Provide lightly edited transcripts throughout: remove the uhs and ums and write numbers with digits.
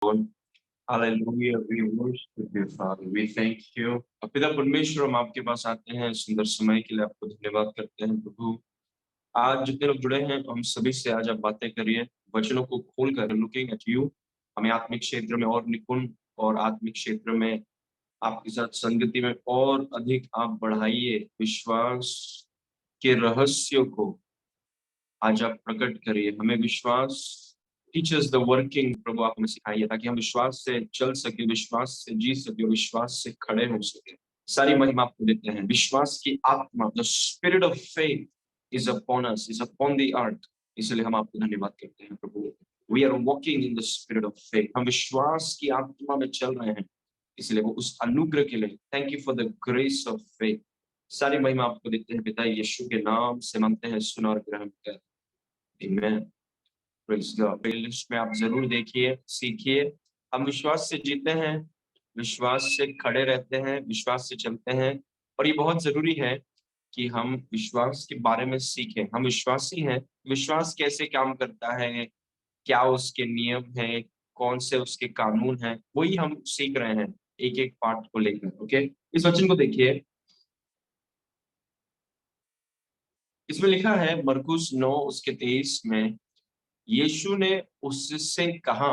Lord. Hallelujah. We worship you, Father. We thank you. पिता परमेश्वर, हम आपके पास आते हैं सुंदर समय के लिए, आपको धन्यवाद करते हैं प्रभु। आज जितने लोग जुड़े हैं, हम सभी से आज आप बातें करिए, वचनों को खोल कर लुकिंग एट यू, हमें आत्मिक क्षेत्र में और निपुण और आत्मिक क्षेत्र में आपके साथ संगति में और अधिक आप बढ़ाइए। विश्वास के रहस्यों को आज आप प्रकट करिए। हमें विश्वास टीचर्स द वर्किंग प्रभु आप हमें सिखाइए, ताकि हम विश्वास से चल सके, विश्वास से जी सके, विश्वास से खड़े हो सके। सारी महिमा आपको देते हैं। विश्वास की आत्मा, the spirit of faith is upon us, is upon the earth. इसलिए हम आपको धन्यवाद करते हैं प्रभु। We are walking in the spirit of faith. हम विश्वास की आत्मा में चल रहे हैं, इसलिए वो उस अनुग्रह के लिए thank you for the grace of faith. सारी महिमा आपको देते हैं पिता, यीशु के नाम से मांगते हैं, सुना और ग्रहण कर। आमीन। Praise God. प्लेलिस्ट में आप जरूर देखिए, सीखिए। हम विश्वास से जीते हैं, विश्वास से खड़े रहते हैं, विश्वास से चलते हैं, और ये बहुत जरूरी है कि हम विश्वास के बारे में सीखें। हम विश्वासी हैं, विश्वास कैसे काम करता है, क्या उसके नियम हैं, कौन से उसके कानून हैं, वही हम सीख रहे हैं एक एक पार्ट को लेकर। ओके, इस वचन को देखिए। इसमें लिखा है मरकुस 9 उसके 23 में, यीशु ने उससे कहा।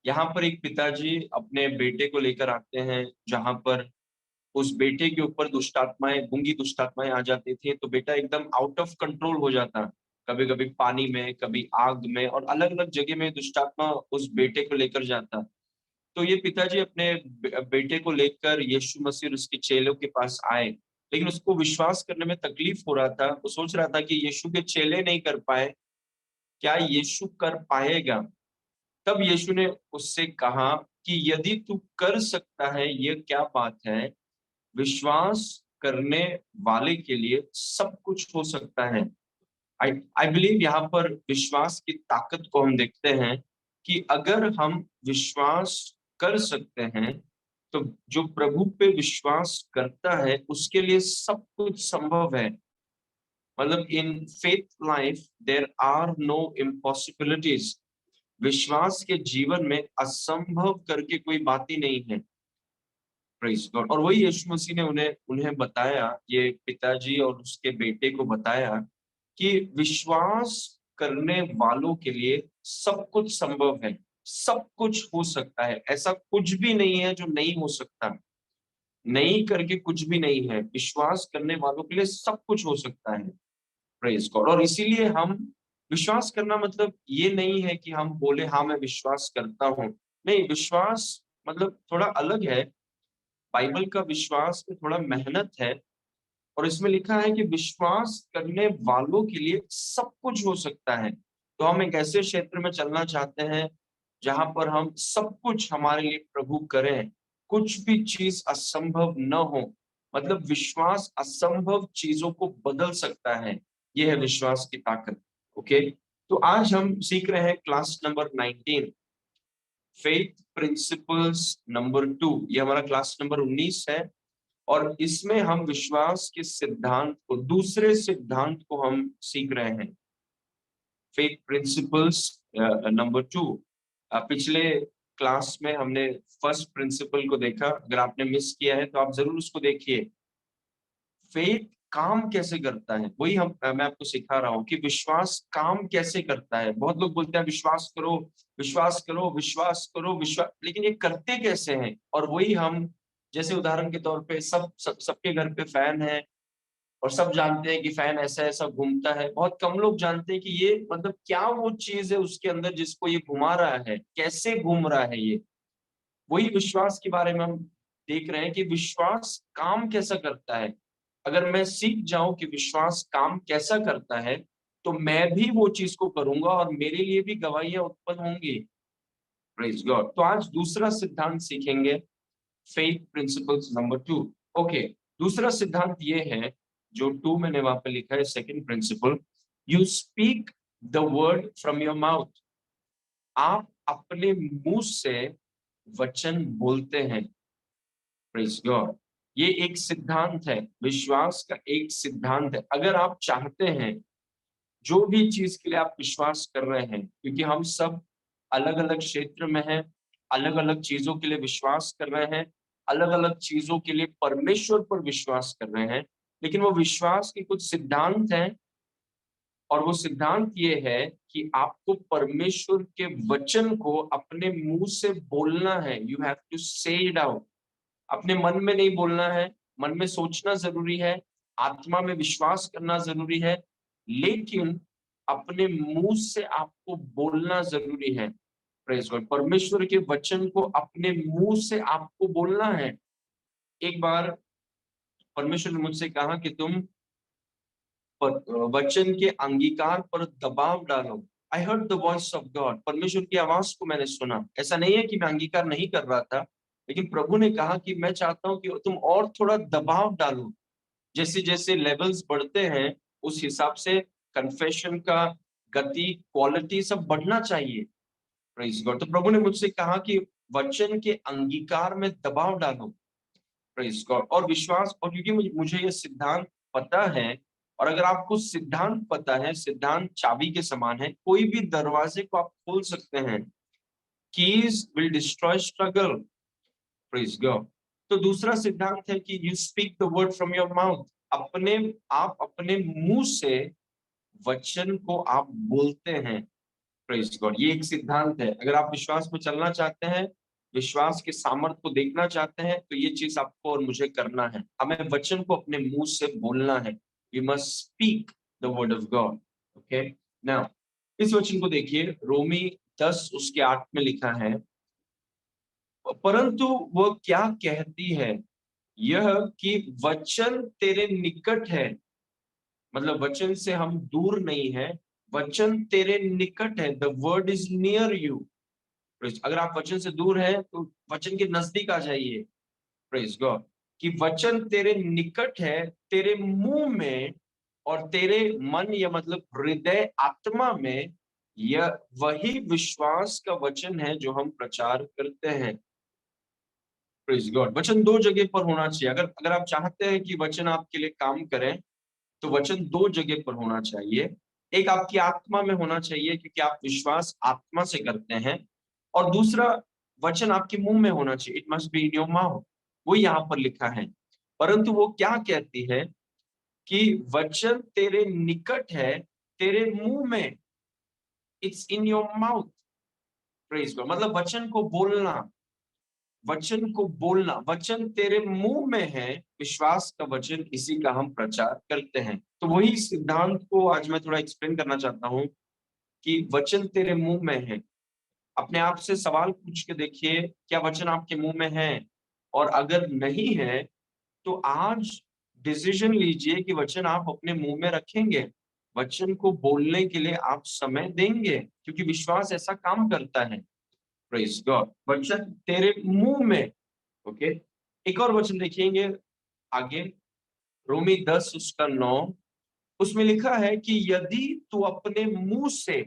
यहाँ पर एक पिताजी अपने बेटे को लेकर आते हैं, जहां पर उस बेटे के ऊपर दुष्ट आत्माएं, गूंगी दुष्ट आत्माएं आ जाती थी, तो बेटा एकदम आउट ऑफ कंट्रोल हो जाता। कभी कभी पानी में, कभी आग में, और अलग अलग जगह में दुष्ट आत्मा उस बेटे को लेकर जाता। तो ये पिताजी अपने बेटे को लेकर यीशु मसीह और उसके चेलों के पास आए, लेकिन उसको विश्वास करने में तकलीफ हो रहा था। वो सोच रहा था कि यीशु के चेले नहीं कर पाए, क्या यीशु कर पाएगा? तब यीशु ने उससे कहा कि यदि तू कर सकता है, ये क्या बात है, विश्वास करने वाले के लिए सब कुछ हो सकता है। आई आई बिलीव यहाँ पर विश्वास की ताकत को हम देखते हैं कि अगर हम विश्वास कर सकते हैं, तो जो प्रभु पे विश्वास करता है उसके लिए सब कुछ संभव है। मतलब in faith life there are no impossibilities. विश्वास के जीवन में असंभव करके कोई बात ही नहीं है। Praise God. और वही यीशु मसीह ने उन्हें उन्हें बताया, ये पिताजी और उसके बेटे को बताया कि विश्वास करने वालों के लिए सब कुछ संभव है, सब कुछ हो सकता है। ऐसा कुछ भी नहीं है जो नहीं हो सकता। नहीं करके कुछ भी नहीं है, विश्वास करने वालों के लिए सब कुछ हो सकता है। Praise God. और इसीलिए हम विश्वास करना मतलब ये नहीं है कि हम बोले हाँ मैं विश्वास करता हूँ। नहीं, विश्वास मतलब थोड़ा अलग है। बाइबल का विश्वास में थोड़ा मेहनत है, और इसमें लिखा है कि विश्वास करने वालों के लिए सब कुछ हो सकता है। तो हम एक ऐसे क्षेत्र में चलना चाहते हैं जहां पर हम सब कुछ हमारे लिए प्रभु करें, कुछ भी चीज असंभव न हो। मतलब विश्वास असंभव चीजों को बदल सकता है। यह है विश्वास की ताकत। ओके, तो आज हम सीख रहे हैं class number 19, faith principles number 2। ये हमारा क्लास नंबर 19 है, और इसमें हम विश्वास के सिद्धांत को, दूसरे सिद्धांत को हम सीख रहे हैं। Faith principles number 2। पिछले क्लास में हमने फर्स्ट प्रिंसिपल को देखा। अगर आपने मिस किया है तो आप जरूर उसको देखिए। फेथ काम कैसे करता है, वही मैं आपको सिखा रहा हूँ कि विश्वास काम कैसे करता है। बहुत लोग बोलते हैं विश्वास करो, विश्वास करो, विश्वास करो, विश्वास, लेकिन ये करते कैसे हैं? और वही हम, जैसे उदाहरण के तौर पे सबके घर पे फैन है, और सब जानते हैं कि फैन ऐसा ऐसा घूमता है। बहुत कम लोग जानते हैं कि ये मतलब क्या वो चीज है उसके अंदर जिसको ये घुमा रहा है, कैसे घूम रहा है ये। वही विश्वास के बारे में हम देख रहे हैं कि विश्वास काम कैसा करता है। अगर मैं सीख जाऊं कि विश्वास काम कैसा करता है, तो मैं भी वो चीज को करूंगा और मेरे लिए भी गवाहियां उत्पन्न होंगी। Praise God. तो आज दूसरा सिद्धांत सीखेंगे, फेथ प्रिंसिपल्स नंबर 2। ओके, दूसरा सिद्धांत ये है, जो 2 मैंने वहां पे लिखा है, second principle, you speak the word from your mouth. आप अपने मुंह से वचन बोलते हैं। Praise God. ये एक सिद्धांत है, विश्वास का एक सिद्धांत है। अगर आप चाहते हैं, जो भी चीज के लिए आप विश्वास कर रहे हैं, क्योंकि हम सब अलग अलग क्षेत्र में हैं, अलग अलग चीजों के लिए विश्वास कर रहे हैं, अलग अलग चीजों के लिए परमेश्वर पर विश्वास कर रहे हैं, लेकिन वो विश्वास के कुछ सिद्धांत हैं। और वो सिद्धांत ये है कि आपको परमेश्वर के वचन को अपने मुंह से बोलना है। यू हैव टू से इट आउट। अपने मन में नहीं बोलना है, मन में सोचना जरूरी है, आत्मा में विश्वास करना जरूरी है, लेकिन अपने मुंह से आपको बोलना जरूरी है। Praise God. परमेश्वर के वचन को अपने मुंह से आपको बोलना है। एक बार परमेश्वर ने मुझसे कहा कि तुम वचन के अंगीकार पर दबाव डालो। I heard the voice of God. परमेश्वर की आवाज को मैंने सुना। ऐसा नहीं है कि मैं अंगीकार नहीं कर रहा था, लेकिन प्रभु ने कहा कि मैं चाहता हूं कि तुम और थोड़ा दबाव डालो। जैसे जैसे लेवल्स बढ़ते हैं, उस हिसाब से कन्फेशन का गति, क्वालिटी सब बढ़ना चाहिए। Praise God. तो प्रभु ने मुझसे कहा कि वचन के अंगीकार में दबाव डालो। Praise God. और विश्वास, और क्योंकि मुझे ये सिद्धांत पता है, और अगर आपको सिद्धांत पता है, सिद्धांत चाबी के समान है, कोई भी दरवाजे को आप खोल सकते हैं। Keys will destroy struggle. Praise God. तो दूसरा सिद्धांत है कि you speak the word from your mouth. आप अपने मुंह से वचन को आप बोलते हैं। Praise God. ये एक सिद्धांत है। अगर आप विश्वास में चलना चाहते हैं, विश्वास के सामर्थ को देखना चाहते हैं, तो ये चीज आपको और मुझे करना है। हमें वचन को अपने मुंह से बोलना है। We must speak the word of God. Okay. Now इस वचन को देखिए, रोमी 10 उसके 8 में लिखा है, परंतु वह क्या कहती है, यह कि वचन तेरे निकट है। मतलब वचन से हम दूर नहीं है, वचन तेरे निकट है। The word is near you. अगर आप वचन से दूर है तो वचन के नजदीक आ जाइए। Praise God. कि वचन तेरे निकट है, तेरे मुंह में और तेरे मन, या मतलब हृदय आत्मा में। यह वही विश्वास का वचन है जो हम प्रचार करते हैं। Praise God. वचन दो जगह पर होना चाहिए। अगर अगर आप चाहते हैं कि वचन आपके लिए काम करें, तो वचन दो जगह पर होना चाहिए। एक आपकी आत्मा में होना चाहिए, क्योंकि आप विश्वास आत्मा से करते हैं। और दूसरा, वचन आपके मुंह में होना चाहिए। It must be in your mouth. वो यहाँ पर लिखा है। परंतु वो क्या कहती है कि वचन तेरे निकट है, तेरे मुंह में। It's in your mouth. Praise God. मतलब वचन को बोलना, वचन को बोलना, वचन तेरे मुंह में है। विश्वास का वचन, इसी का हम प्रचार करते हैं। तो वही सिद्धांत को आज मैं थोड़ा एक्सप्लेन करना चाहता हूं कि वचन तेरे मुंह में है। अपने आप से सवाल पूछ के देखिए, क्या वचन आपके मुंह में है? और अगर नहीं है, तो आज डिसीजन लीजिए कि वचन आप अपने मुंह में रखेंगे। वचन को बोलने के लिए आप समय देंगे, क्योंकि विश्वास ऐसा काम करता है। Praise God. वचन तेरे मुंह में। ओके। एक और वचन देखिएंगे आगे, रोमी 10 उसका 9। उसमें लिखा है कि यदि तू अपने मुंह से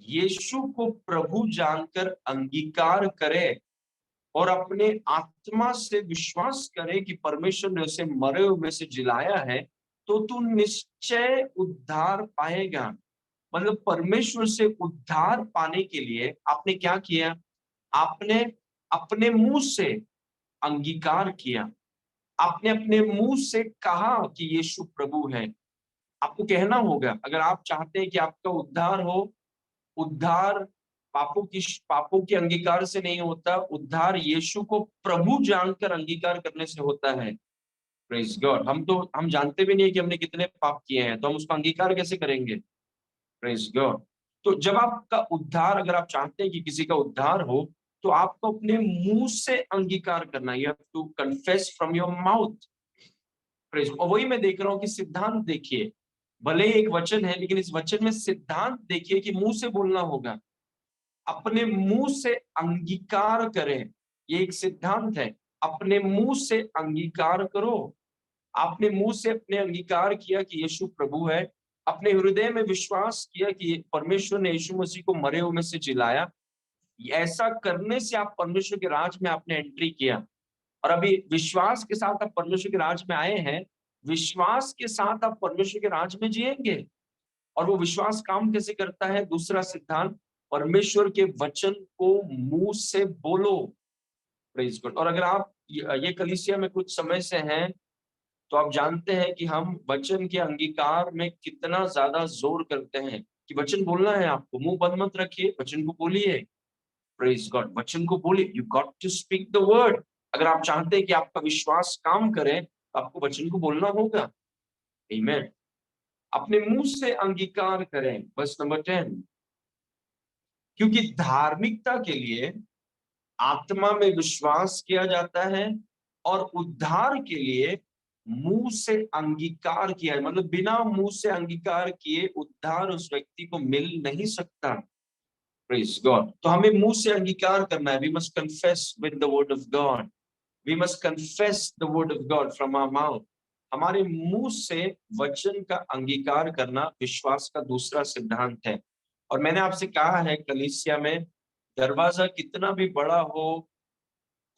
यीशु को प्रभु जानकर अंगीकार करे और अपने आत्मा से विश्वास करे कि परमेश्वर ने उसे मरे हुए में से जिलाया है, तो तू निश्चय उद्धार पाएगा। मतलब परमेश्वर से उद्धार पाने के लिए आपने क्या किया? आपने अपने मुंह से अंगीकार किया। आपने अपने मुंह से कहा कि यीशु प्रभु है। आपको कहना होगा, अगर आप चाहते हैं कि आपका उद्धार हो। उद्धार पापों के अंगीकार से नहीं होता, उद्धार यीशु को प्रभु जानकर अंगीकार करने से होता है। Praise God. हम जानते भी नहीं कि हमने कितने पाप किए हैं, तो हम उसका अंगीकार कैसे करेंगे? Praise God. तो जब आपका उद्धार, अगर आप चाहते हैं कि किसी का उद्धार हो, तो आपको अपने मुंह से अंगीकार करना। You have to confess from your mouth. Praise. और वही मैं देख रहा हूँ कि सिद्धांत देखिए, भले ही एक वचन है, लेकिन इस वचन में सिद्धांत देखिए कि मुंह से बोलना होगा। अपने मुंह से अंगीकार करें। ये एक सिद्धांत है। अपने मुंह से अंगीकार करो। आपने मुंह से अपने अंगीकार किया कि यीशु प्रभु है, अपने हृदय में विश्वास किया कि परमेश्वर ने यीशु मसीह को मरे हुए में से जिलाया। ऐसा करने से आप परमेश्वर के राज में आपने एंट्री किया। और अभी विश्वास के साथ आप परमेश्वर के राज में आए हैं। विश्वास के साथ आप परमेश्वर के राज में जिएंगे। और वो विश्वास काम कैसे करता है? दूसरा सिद्धांत, परमेश्वर के वचन को मुंह से बोलो। Praise God. और अगर आप ये कलीसिया में कुछ समय से हैं, तो आप जानते हैं कि हम वचन के अंगीकार में कितना ज्यादा जोर करते हैं कि वचन बोलना है आपको, मुंह बंद मत रखिए, वचन को बोलिए। Praise God. वचन को बोलिए, you got to speak the word. अगर आप चाहते हैं कि आपका विश्वास काम करे, तो आपको वचन को बोलना होगा। आमीन। अपने मुंह से अंगीकार करें। वर्स नंबर 10, क्योंकि धार्मिकता के लिए आत्मा में विश्वास किया जाता है और उद्धार के लिए मुंह से अंगीकार किया है। मतलब बिना मुंह से अंगीकार किए उद्धार उस व्यक्ति को मिल नहीं सकता। Praise God. तो हमें मुंह से अंगीकार करना है। We must confess with the word of God. We must confess the word of God from our mouth. हमारे मुंह से वचन का अंगीकार करना विश्वास का दूसरा सिद्धांत है। और मैंने आपसे कहा है, कलीसिया में दरवाजा कितना भी बड़ा हो,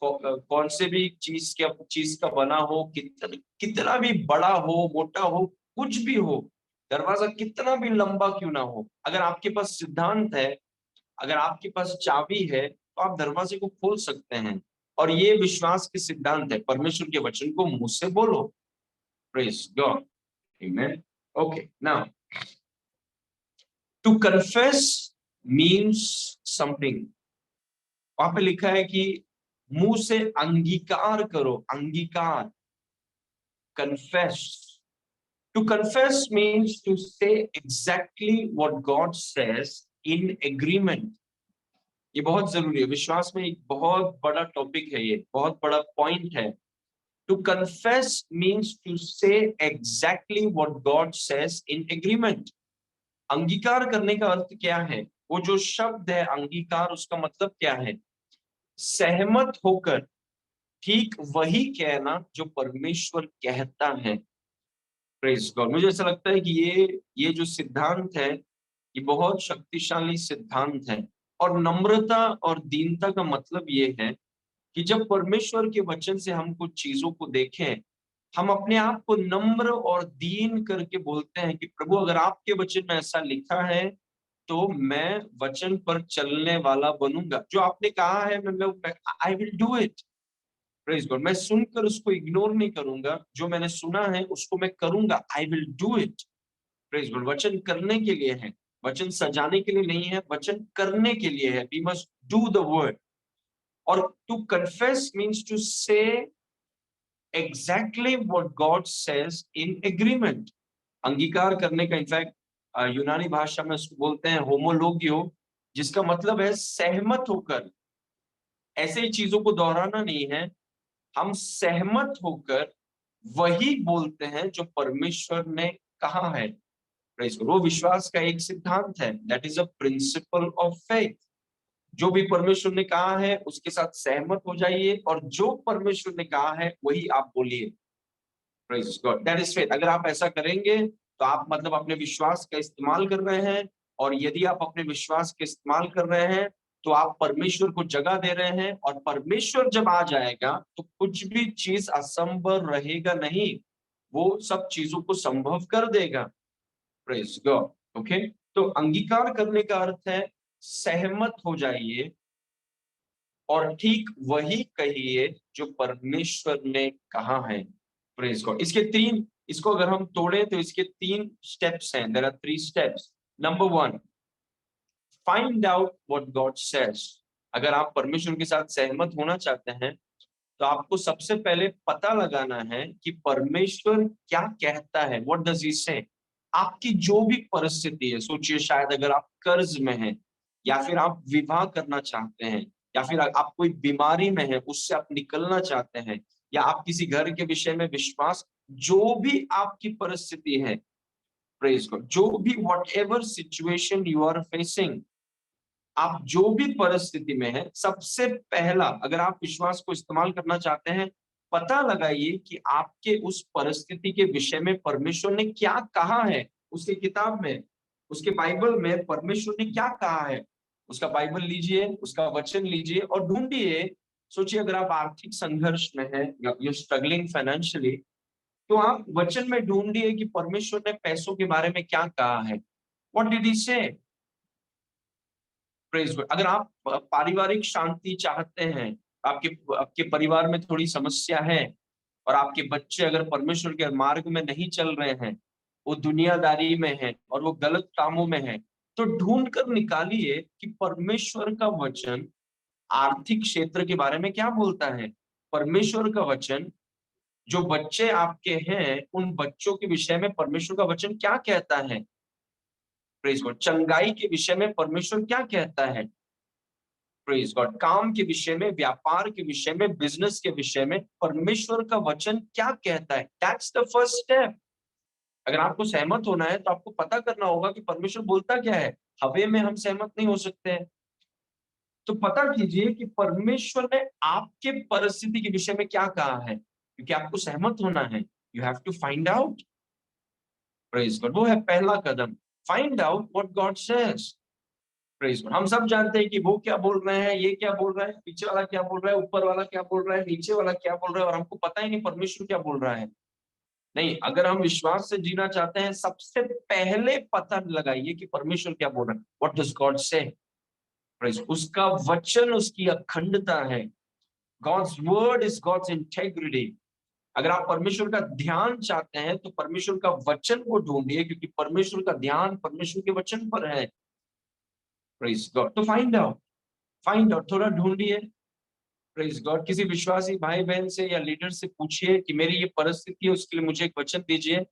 कौन से भी चीज का बना हो, कितना भी बड़ा हो, मोटा हो, कुछ भी हो, दरवाजा कितना भी लंबा क्यों ना हो, अगर आपके पास सिद्धांत है, अगर आपके पास चाबी है, तो आप दरवाजे को खोल सकते हैं। और ये विश्वास के सिद्धांत है। परमेश्वर के वचन को मुंह से बोलो। Praise God. Amen. Okay, now to confess means something. वहां पे लिखा है कि मुंह से अंगीकार करो। अंगीकार, confess. To confess means to say exactly what God says in agreement. ये बहुत जरूरी है। विश्वास में एक बहुत बड़ा टॉपिक है, ये बहुत बड़ा पॉइंट है। To confess means to say exactly what God says in agreement. अंगीकार करने का अर्थ क्या है? वो जो शब्द है अंगीकार, उसका मतलब क्या है? सहमत होकर ठीक वही कहना जो परमेश्वर कहता है। Praise God. मुझे ऐसा लगता है कि ये जो सिद्धांत है, ये बहुत शक्तिशाली सिद्धांत है। और नम्रता और दीनता का मतलब ये है कि जब परमेश्वर के वचन से हम कुछ चीजों को देखें, हम अपने आप को नम्र और दीन करके बोलते हैं कि प्रभु, अगर आपके वचन में ऐसा लिखा है, तो मैं वचन पर चलने वाला बनूंगा। जो आपने कहा है, मैं I will do it. Praise God. मैं सुनकर उसको इग्नोर नहीं करूंगा, जो मैंने सुना है उसको मैं करूंगा। I will do it. Praise God. वचन करने के लिए है, वचन सजाने के लिए नहीं है, वचन करने के लिए है। We must do the word. और to confess means to say exactly what God says in agreement. अंगीकार करने का इनफैक्ट यूनानी भाषा में उसको बोलते हैं होमोलोगियो, जिसका मतलब है सहमत होकर। ऐसे ही चीजों को दोहराना नहीं है, हम सहमत होकर वही बोलते हैं जो परमेश्वर ने कहा है। Praise God। वो विश्वास का एक सिद्धांत है। That is a principle of faith. जो भी परमेश्वर ने कहा है उसके साथ सहमत हो जाइए, और जो परमेश्वर ने कहा है वही आप बोलिए। Praise God. That is faith. अगर आप ऐसा करेंगे, तो आप मतलब अपने विश्वास का इस्तेमाल कर रहे हैं। और यदि आप अपने विश्वास का इस्तेमाल कर रहे हैं, तो आप परमेश्वर को जगह दे रहे हैं। और परमेश्वर जब आ जाएगा, तो कुछ भी चीज असंभव रहेगा नहीं, वो सब चीजों को संभव कर देगा। Praise God. ओके। तो अंगीकार करने का अर्थ है सहमत हो जाइए और ठीक वही कहिए जो परमेश्वर ने कहा है। Praise God. इसको अगर हम तोड़े, तो इसके 3 स्टेप्स हैं। There are 3 steps. Number 1, find out what God says. अगर आप परमेश्वर के साथ सहमत होना चाहते हैं, तो आपको सबसे पहले पता लगाना है कि परमेश्वर क्या कहता है। व्हाट डज ही से। आपकी जो भी परिस्थिति है, सोचिए, शायद अगर आप कर्ज में हैं, या फिर आप विवाह करना चाहते हैं, या फिर आप कोई बीमारी में हैं, उससे आप निकलना चाहते हैं, या आप किसी घर के विषय में विश्वास, जो भी आपकी परिस्थिति है, प्रेज गॉड, जो भी whatever situation you are facing, आप जो भी परिस्थिति में है, सबसे पहला, अगर आप विश्वास को इस्तेमाल करना चाहते हैं, पता लगाइए कि आपके उस परिस्थिति के विषय में परमेश्वर ने क्या कहा है। उसकी किताब में, उसके बाइबल में परमेश्वर ने क्या कहा है, उसका बाइबल लीजिए, उसका वचन लीजिए और ढूंढिए। सोचिए, अगर आप आर्थिक संघर्ष में हैं, यू स्ट्रगलिंग फाइनेंशियली, तो आप वचन में ढूंढिए कि परमेश्वर ने पैसों के बारे में क्या कहा है। व्हाट डिड ही से। Praise God. अगर आप पारिवारिक शांति चाहते हैं, आपके आपके परिवार में थोड़ी समस्या है और आपके बच्चे अगर परमेश्वर के मार्ग में नहीं चल रहे हैं, वो दुनियादारी में है और वो गलत कामों में है, तो ढूंढ कर निकालिए कि परमेश्वर का वचन आर्थिक क्षेत्र के बारे में क्या बोलता है। परमेश्वर का वचन, जो बच्चे आपके हैं उन बच्चों के विषय में परमेश्वर का वचन क्या कहता है। Praise God. चंगाई के विषय में परमेश्वर क्या कहता है। Praise God. काम के विषय में, व्यापार के विषय में, बिजनेस के विषय में परमेश्वर का वचन क्या कहता है। That's the first step. अगर आपको सहमत होना है तो आपको पता करना होगा कि परमेश्वर बोलता क्या है। हवे में हम सहमत नहीं हो सकते हैं। तो पता कीजिए कि परमेश्वर ने आपके परिस्थिति के विषय में क्या कहा है, क्योंकि आपको सहमत होना है। You have to find out. Praise God. वो है पहला कदम। Find out what God says. Praise God. हम सब जानते हैं कि वो क्या बोल रहे हैं, ये क्या बोल रहा है, पीछे वाला क्या बोल रहा है, ऊपर वाला क्या बोल रहा है, नीचे वाला क्या बोल रहा है, और हमको पता ही नहीं परमेश्वर क्या बोल रहा है। नहीं, अगर हम विश्वास से जीना चाहते हैं, सबसे पहले पता लगाइए कि परमेश्वर क्या बोल रहा है। व्हाट डज गॉड से। उसका वचन उसकी अखंडता है। God's word is God's integrity. अगर आप परमेश्वर का ध्यान चाहते हैं तो परमेश्वर का वचन को ढूंढिए, क्योंकि परमेश्वर का ध्यान परमेश्वर के वचन पर है। Praise God. तो फाइंड आउट, थोड़ा ढूंढिए। Praise God. किसी विश्वासी भाई बहन से या लीडर से पूछिए कि मेरी ये परिस्थिति है, उसके लिए मुझे एक वचन दीजिए।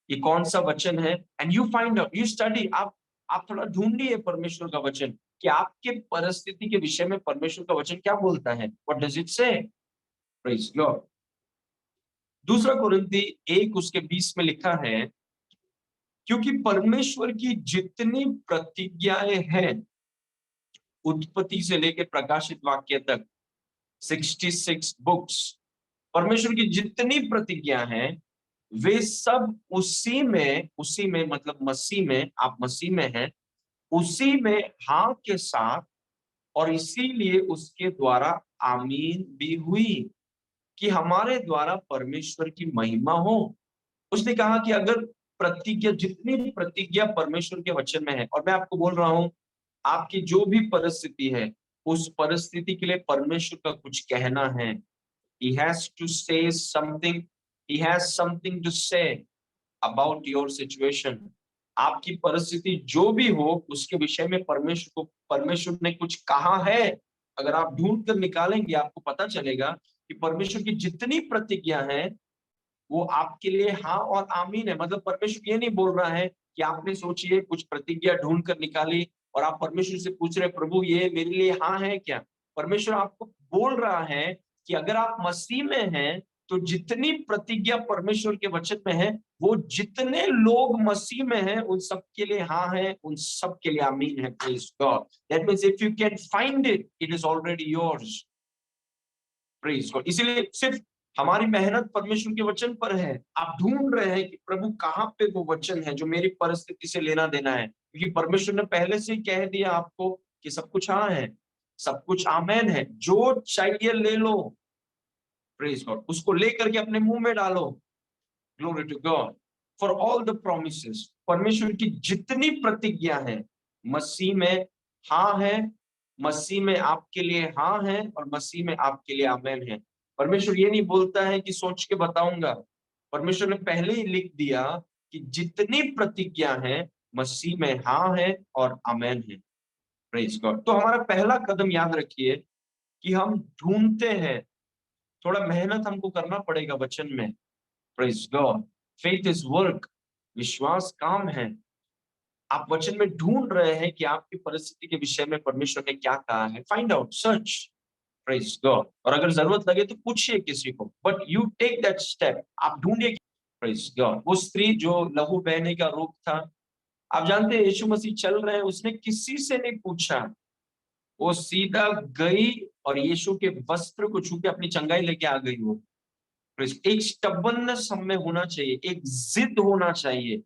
ये कौन सा वचन है। And you find out, you study. आप थोड़ा ढूंढिए परमेश्वर का वचन कि आपके परिस्थिति के विषय में परमेश्वर का वचन क्या बोलता है। व्हाट डज इट से। Praise God. दूसरा कुरिन्थी 1:20 में लिखा है, क्योंकि परमेश्वर की जितनी प्रतिज्ञाएं हैं, उत्पत्ति से लेकर प्रकाशित वाक्य तक 66 बुक्स, परमेश्वर की जितनी प्रतिज्ञा हैं वे सब उसी में मतलब मसीह में, आप मसीह में हैं, उसी में हाँ के साथ, और इसीलिए उसके द्वारा आमीन भी हुई, कि हमारे द्वारा परमेश्वर की महिमा हो। उसने कहा कि अगर प्रतिज्ञा, जितनी भी प्रतिज्ञा परमेश्वर के वचन में है, और मैं आपको बोल रहा हूं, आपकी जो भी परिस्थिति है, उस परिस्थिति के लिए परमेश्वर का कुछ कहना है। He has to say something. He has something to say about your situation. आपकी परिस्थिति जो भी हो, उसके विषय में परमेश्वर ने कुछ कहा है। अगर आप ढूंढ कर निकालेंगे, आपको पता चलेगा कि परमेश्वर की जितनी प्रतिज्ञा है वो आपके लिए हाँ और आमीन है। मतलब परमेश्वर ये नहीं बोल रहा है कि आपने सोचिए कुछ प्रतिज्ञा ढूंढ कर निकाली और आप परमेश्वर से पूछ रहे, प्रभु ये मेरे लिए हाँ है क्या। परमेश्वर आपको बोल रहा है कि अगर आप मसीह में हैं तो जितनी प्रतिज्ञा परमेश्वर के वचन में है, वो जितने लोग मसीह में हैं उन सब के लिए हाँ है, उन सब के लिए आमीन है। Praise God. That means if you can find it, it is already yours. Praise God. इसीलिए सिर्फ हमारी मेहनत परमेश्वर के वचन पर है। आप ढूंढ रहे हैं कि प्रभु कहाँ पे वो वचन है जो मेरी परिस्थिति से लेना देना है, क्योंकि परमेश्वर ने पहले से ही कह दिया आपको कि सब कुछ हाँ है, सब कुछ आमेन है, जो चाहिए ले लो। Praise God. उसको लेकर के अपने मुंह में डालो। Glory to God for all the promises. परमेश्वर की जितनी प्रतिज्ञा है मसीह में हाँ है, मसीह में आपके लिए हाँ है, और मसीह में आपके लिए आमेन है। परमेश्वर ये नहीं बोलता है कि सोच के बताऊंगा। परमेश्वर ने पहले ही लिख दिया कि जितनी प्रतिज्ञा है मसीह में हाँ है और आमेन है। Praise God. तो हमारा पहला कदम याद रखिए कि हम ढूंढते हैं, थोड़ा मेहनत हमको करना पड़ेगा वचन में। Praise God. Faith is work. विश्वास काम है। आप वचन में ढूंढ रहे हैं कि आपकी परिस्थिति के विषय में परमेश्वर ने क्या कहा है। Find out, search. Praise God. और अगर जरूरत लगे तो पूछिए किसी को, but you take that step. आप ढूंढिए। Praise God. वो स्त्री जो लहू बहने का रोग था, आप जानते हैं यीशु मसीह चल रहे हैं, उसने किसी से नहीं पूछा, वो सीधा गई और यीशु के वस्त्र को छू के अपनी चंगाई लेके आ गई। वो एक स्टबननेस हम में होना चाहिए, एक जिद होना चाहिए,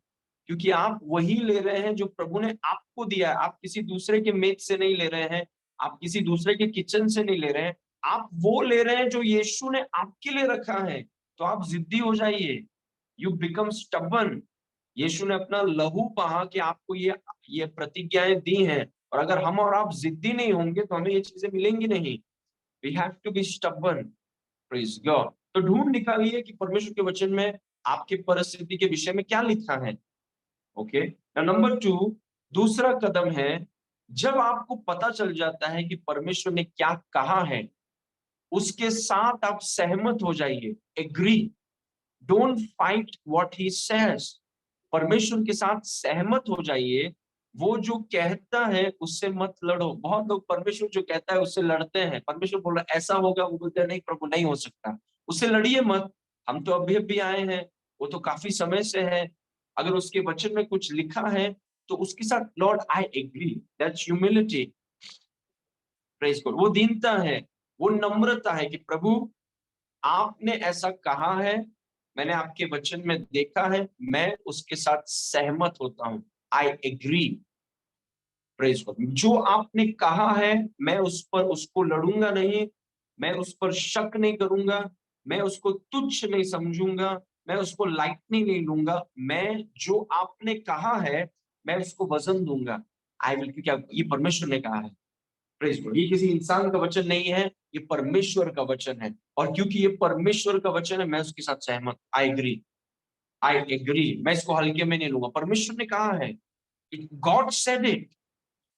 क्योंकि आप वही ले रहे हैं जो प्रभु ने आपको दिया है। आप किसी दूसरे के मेज से नहीं ले रहे हैं, आप किसी दूसरे के किचन से नहीं ले रहे हैं, आप वो ले रहे हैं जो यीशु ने आपके लिए रखा है। तो आप जिद्दी हो जाइए। You become stubborn. यीशु ने अपना लहू बहा के आपको ये प्रतिज्ञाएं दी हैं, और अगर हम और आप जिद्दी नहीं होंगे तो हमें ये चीजें मिलेंगी नहीं। We have to be stubborn. Praise God. तो ढूंढ निकालिए कि परमेश्वर के वचन में आपकी परिस्थिति के विषय में क्या लिखा है। ओके, नंबर 2, दूसरा कदम है, जब आपको पता चल जाता है कि परमेश्वर ने क्या कहा है, उसके साथ आप सहमत हो जाइए। Agree, don't fight what he says. परमेश्वर के साथ सहमत हो जाइए। वो जो कहता है उससे मत लड़ो। बहुत लोग परमेश्वर जो कहता है उससे लड़ते हैं। परमेश्वर बोल रहा है ऐसा होगा, वो बोलते हैं नहीं प्रभु नहीं हो सकता। उससे लड़िए मत। हम तो अभी अभी आए हैं, वो तो काफी समय से है। अगर उसके वचन में कुछ लिखा है तो उसके साथ Lord I agree. That's humility. Praise God. वो दीनता है, वो नम्रता है कि प्रभु आपने ऐसा कहा है, मैंने आपके वचन में देखा है, मैं उसके साथ सहमत होता हूं। I agree. Praise God. जो आपने कहा है मैं उस पर उसको लड़ूंगा नहीं, मैं उस पर शक नहीं करूंगा, मैं उसको तुच्छ नहीं समझूंगा, मैं उसको लाइटली नहीं लूंगा। मैं जो आपने कहा है मैं उसको वजन दूंगा। आई विल, क्योंकि ये परमेश्वर ने कहा है। Praise God. ये किसी इंसान का वचन नहीं है, ये परमेश्वर का वचन है। और क्योंकि ये परमेश्वर का वचन है मैं उसके साथ सहमत। I agree. आई एग्री, मैं इसको हल्के में नहीं लूंगा। परमेश्वर ने कहा है, गॉड सेड इट।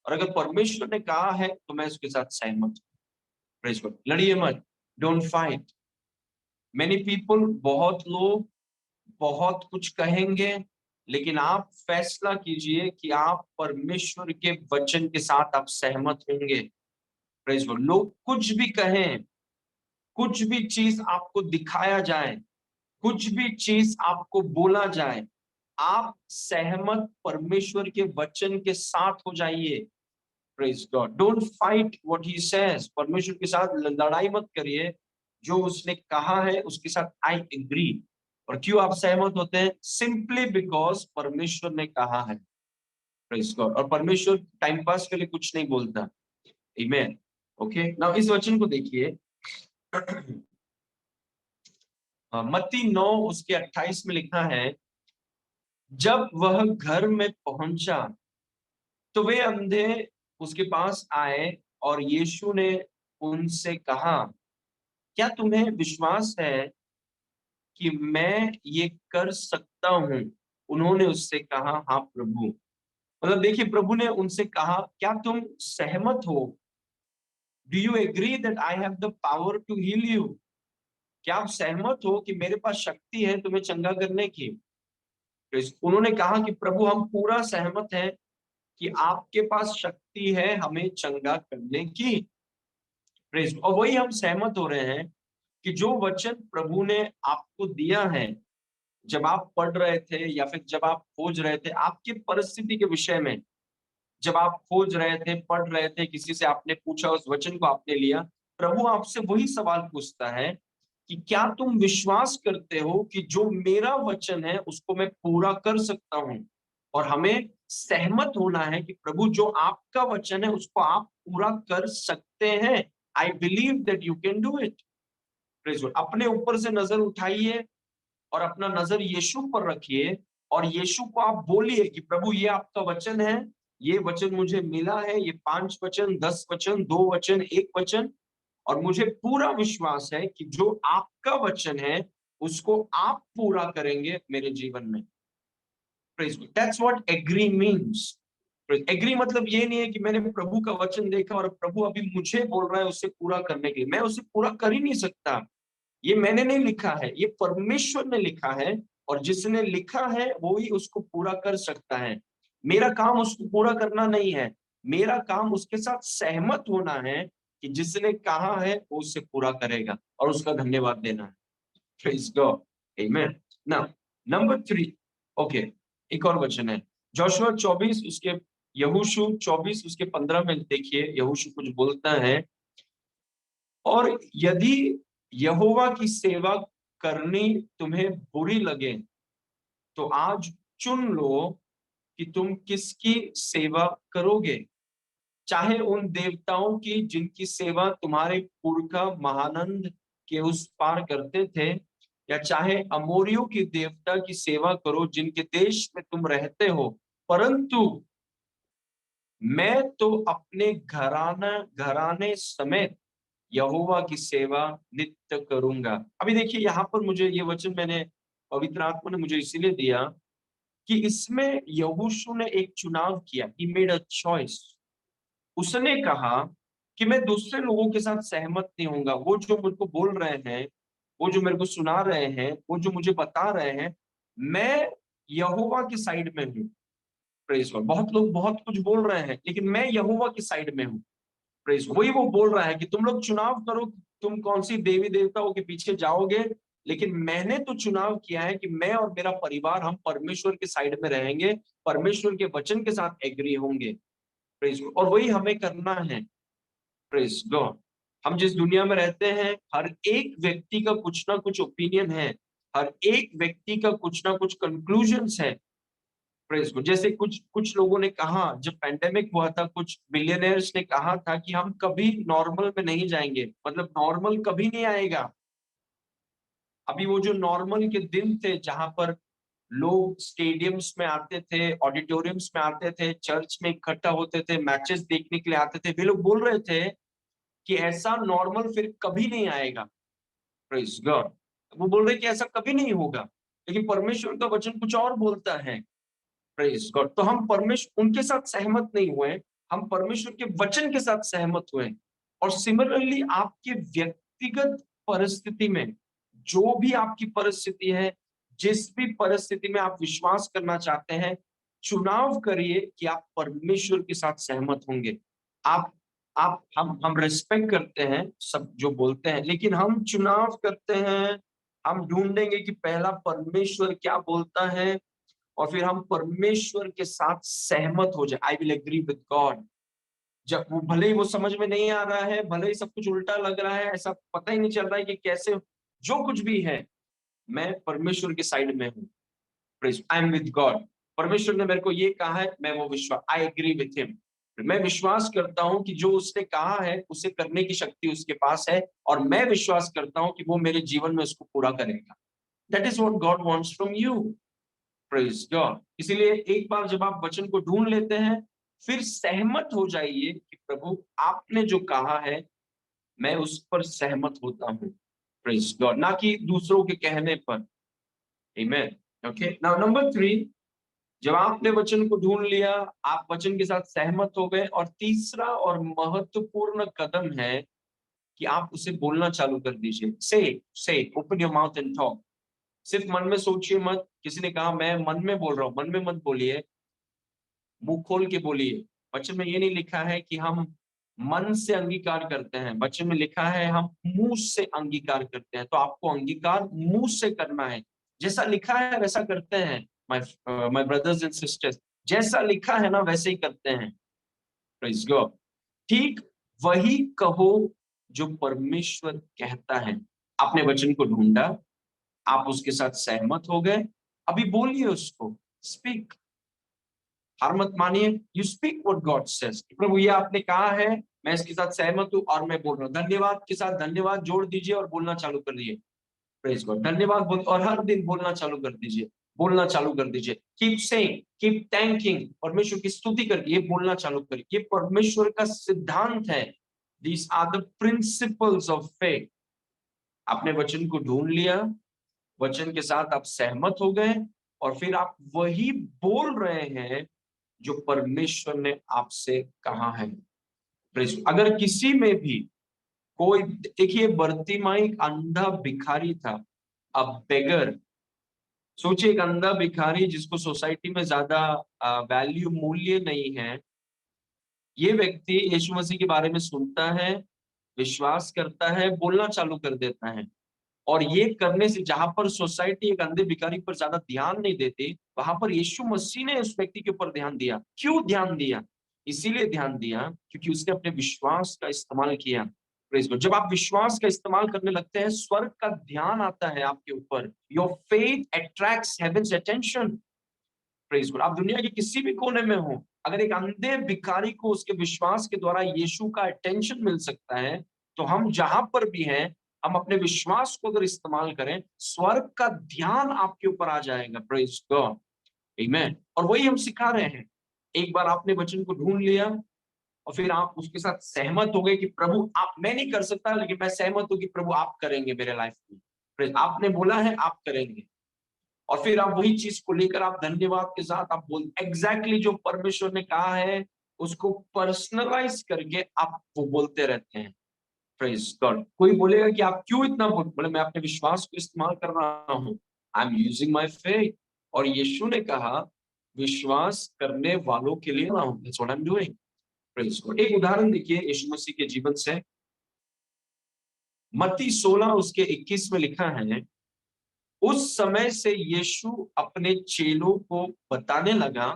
और अगर परमेश्वर ने कहा है तो मैं उसके साथ सहमत हूं। Praise God. लड़िए मत, डोंट फाइट। मेनी पीपल, बहुत लोग बहुत कुछ कहेंगे, लेकिन आप फैसला कीजिए कि आप परमेश्वर के वचन के साथ आप सहमत होंगे। Praise God. लोग कुछ भी कहें, कुछ भी चीज आपको दिखाया जाए, कुछ भी चीज आपको बोला जाए, आप सहमत परमेश्वर के वचन के साथ हो जाइए। Praise God. Don't fight what he says. परमेश्वर के साथ लड़ाई मत करिए। जो उसने कहा है उसके साथ आई एग्री। और क्यों आप सहमत होते हैं? सिंपली बिकॉज परमेश्वर ने कहा है। Praise God. और परमेश्वर टाइम पास के लिए कुछ नहीं बोलता। आमीन। ओके, नाउ इस वचन को देखिए। मत्ती 9 उसके 28 में लिखा है, जब वह घर में पहुंचा तो वे अंधे उसके पास आए और यीशु ने उनसे कहा, क्या तुम्हें विश्वास है कि मैं ये कर सकता हूं? उन्होंने उससे कहा, हाँ प्रभु। मतलब देखिए, प्रभु ने उनसे कहा, क्या तुम सहमत हो? Do you agree that I have the power to heal you? क्या आप सहमत हो कि मेरे पास शक्ति है तुम्हें चंगा करने की? तो उन्होंने कहा कि प्रभु हम पूरा सहमत हैं कि आपके पास शक्ति है हमें चंगा करने की। प्रेज। और वही हम सहमत हो रहे हैं कि जो वचन प्रभु ने आपको दिया है, जब आप पढ़ रहे थे या फिर जब आप खोज रहे थे आपकी परिस्थिति के विषय में, जब आप खोज रहे थे, पढ़ रहे थे, किसी से आपने पूछा, उस वचन को आपने लिया, प्रभु आपसे वही सवाल पूछता है कि क्या तुम विश्वास करते हो कि जो मेरा वचन है उसको मैं पूरा कर सकता हूं? और हमें सहमत होना है कि प्रभु जो आपका वचन है उसको आप पूरा कर सकते हैं। I believe that you can do it. अपने ऊपर से नजर उठाइए और अपना नजर यीशु पर रखिए और यीशु को आप बोलिए कि प्रभु ये आपका वचन है, ये वचन मुझे मिला है, ये 5 वचन, 10 वचन, 2 वचन, 1 वचन, और मुझे पूरा विश्वास है कि जो आपका वचन है उसको आप पूरा करेंगे मेरे जीवन में। Praise God. That's what agree means. Agree मतलब ये नहीं है कि मैंने प्रभु का वचन देखा और प्रभु अभी मुझे बोल रहा है उसे पूरा करने के लिए, मैं उसे पूरा कर ही नहीं सकता। ये मैंने नहीं लिखा है, ये परमेश्वर ने लिखा है। और जिसने लिखा है वो ही उसको पूरा कर सकता है। मेरा काम उसको पूरा करना नहीं है, मेरा काम उसके साथ सहमत होना है कि जिसने कहा है वो उसे पूरा करेगा और उसका धन्यवाद देना है। Praise God. Amen. Now, number 3. Okay, एक और वचन है जोशुआ 24 उसके, यहोशू 24 उसके 15 में देखिए, यहोशू कुछ बोलता है, और यदि यहोवा की सेवा करनी तुम्हें बुरी लगे तो आज चुन लो कि तुम किसकी सेवा करोगे, चाहे उन देवताओं की जिनकी सेवा तुम्हारे पुरखा महानंद के उस पार करते थे, या चाहे अमोरियों की देवता की सेवा करो जिनके देश में तुम रहते हो। परंतु मैं तो अपने घराने समेत यहोवा की सेवा नित्य करूंगा। अभी देखिए यहाँ पर मुझे ये वचन मैंने पवित्र आत्मा ने मुझे इसीलिए दिया कि इसमें यहोशू ने एक चुनाव किया, ही मेड अ चॉइस। उसने कहा कि मैं दूसरे लोगों के साथ सहमत नहीं होऊंगा, वो जो मुझको बोल रहे हैं, वो जो मेरे को सुना रहे हैं, वो जो मुझे बता रहे हैं, मैं यहोवा की साइड में हूँ। Praise God. बहुत लोग बहुत कुछ बोल रहे हैं, लेकिन मैं यहोवा की साइड में हूँ। प्रेज, वही वो बोल रहा है कि तुम लोग चुनाव करो, तुम कौन सी देवी देवताओं के पीछे जाओगे, लेकिन मैंने तो चुनाव किया है कि मैं और मेरा परिवार हम परमेश्वर के साइड में रहेंगे, परमेश्वर के वचन के साथ एग्री होंगे। प्रेज, और वही हमें करना है। Praise God. हम जिस दुनिया में रहते हैं, हर एक व्यक्ति का कुछ ना कुछ ओपिनियन है, हर एक व्यक्ति का कुछ ना कुछ कंक्लूजन्स है। Praise God. जैसे कुछ कुछ लोगों ने कहा, जब पैंडेमिक हुआ था, कुछ बिलियनर्स ने कहा था कि हम कभी नॉर्मल में नहीं जाएंगे, मतलब नॉर्मल कभी नहीं आएगा। अभी वो जो नॉर्मल के दिन थे जहां पर लोग स्टेडियम्स में आते थे, ऑडिटोरियम्स में आते थे, चर्च में इकट्ठा होते थे, मैचेस देखने के लिए आते थे, वे लोग बोल रहे थे कि ऐसा नॉर्मल फिर कभी नहीं आएगा। Praise God. वो बोल रहे कि ऐसा कभी नहीं होगा, लेकिन परमेश्वर का वचन कुछ और बोलता है। Praise God. तो हम परमेश्वर उनके साथ सहमत नहीं हुए, हम परमेश्वर के वचन के साथ सहमत हुए। और सिमिलरली आपके व्यक्तिगत परिस्थिति में, जो भी आपकी परिस्थिति है, जिस भी परिस्थिति में आप विश्वास करना चाहते हैं, चुनाव करिए कि आप परमेश्वर के साथ सहमत होंगे। आप हम रिस्पेक्ट करते हैं सब जो बोलते हैं, लेकिन हम चुनाव करते हैं, हम ढूंढेंगे कि पहला परमेश्वर क्या बोलता है, और फिर हम परमेश्वर के साथ सहमत हो जाए। I will agree with God. जब वो भले ही वो समझ में नहीं आ रहा है, भले ही सब कुछ उल्टा लग रहा है, ऐसा पता ही नहीं चल रहा है कि कैसे, जो कुछ भी है, मैं परमेश्वर के साइड में हूँ। I am with God. परमेश्वर ने मेरे को ये कहा है, मैं वो विश्वास, आई एग्री विथ हिम। मैं विश्वास करता हूँ कि जो उसने कहा है उसे करने की शक्ति उसके पास है, और मैं विश्वास करता हूँ कि वो मेरे जीवन में उसको पूरा करेगा। That is what God wants from you. Praise God. इसीलिए एक बार जब आप वचन को ढूंढ लेते हैं, फिर सहमत हो जाइए कि प्रभु आपने जो कहा है, मैं उस पर सहमत होता हूँ। Praise God. ना कि दूसरों के कहने पर। आमीन। ओके, नाउ नंबर 3, जब आपने वचन को ढूंढ लिया, आप वचन के साथ सहमत हो गए, और तीसरा और महत्वपूर्ण कदम है कि आप उसे बोलना चालू कर दीजिए। से open your mouth and talk. सिर्फ मन में सोचिए मत। किसी ने कहा मैं मन में बोल रहा हूँ, मन में मत बोलिए, मुंह खोल के बोलिए। वचन में ये नहीं लिखा है कि हम मन से अंगीकार करते हैं, वचन में लिखा है हम मुंह से अंगीकार करते हैं। तो आपको अंगीकार मुंह से करना है। जैसा लिखा है वैसा करते हैं। माय ब्रदर्स एंड सिस्टर्स, जैसा लिखा है ना वैसे ही करते हैं। Praise God. ठीक वही कहो जो परमेश्वर कहता है। आपने वचन को ढूंढा, आप उसके साथ सहमत हो गए, अभी बोलिए उसको। स्पीक। हार मत मानिए। You speak what God says. प्रभु ये आपने कहा है, मैं इसके साथ सहमत हूं और मैं बोल रहा हूँ। धन्यवाद के साथ धन्यवाद जोड़ दीजिए और बोलना चालू कर दीजिए। Praise God. धन्यवाद बोल, और हर दिन बोलना चालू कर दीजिए, बोलना चालू कर दीजिए। Keep saying, keep thanking. परमेश्वर की स्तुति करिए, बोलना चालू करिए। ये परमेश्वर का सिद्धांत है। These are the principles of faith. आपने वचन को ढूंढ लिया, वचन के साथ आप सहमत हो गए, और फिर आप वही बोल रहे हैं जो परमेश्वर ने आपसे कहा है। अगर किसी में भी कोई, देखिए बर्तिमाई एक अंधा भिखारी था, अब बेगर। सोचिए एक अंधा भिखारी जिसको सोसाइटी में ज्यादा वैल्यू मूल्य नहीं है, ये व्यक्ति यीशु मसीह के बारे में सुनता है, विश्वास करता है, बोलना चालू कर देता है। और ये करने से, जहां पर सोसाइटी एक अंधे भिखारी पर ज्यादा ध्यान नहीं देती, वहां पर यीशु मसीह ने उस व्यक्ति के ऊपर ध्यान दिया। क्यों ध्यान दिया? इसीलिए ध्यान दिया क्योंकि उसने अपने विश्वास का इस्तेमाल किया। Praise God. जब आप विश्वास का इस्तेमाल करने लगते हैं, स्वर्ग का ध्यान आता है आपके ऊपर। Your faith attracts heaven's attention. Praise God. आप दुनिया के किसी भी कोने में हो, अगर एक अंधे भिखारी को उसके विश्वास के द्वारा यीशु का अटेंशन मिल सकता है, तो हम जहां पर भी हैं, हम अपने विश्वास को अगर इस्तेमाल करें, स्वर्ग का ध्यान आपके ऊपर आ जाएगा। Praise God. आमीन। और वही हम सिखा रहे हैं एक बार आपने वचन को ढूंढ लिया और फिर आप उसके साथ सहमत हो गए कि प्रभु आप, मैं नहीं कर सकता लेकिन मैं सहमत हूं कि प्रभु आप करेंगे मेरे लाइफ में। आपने बोला है आप करेंगे, और फिर आप वही चीज को लेकर आप धन्यवाद के साथ आप बोल एग्जैक्टली जो परमेश्वर ने कहा है उसको पर्सनलाइज करके आप वो बोलते रहते हैं। Praise God. कोई बोलेगा कि आप क्यों इतना बोले, मैं अपने विश्वास को इस्तेमाल कर रहा हूँ, I am using my faith. और यीशु ने कहा विश्वास करने वालों के लिए रहा हूँ, that's what I am doing. Praise God. एक उदाहरण देखिए यीशु मसीह के जीवन से। मत्ती 16 उसके 21 में लिखा है, उस समय से यीशु अपने चेलों को बताने लगा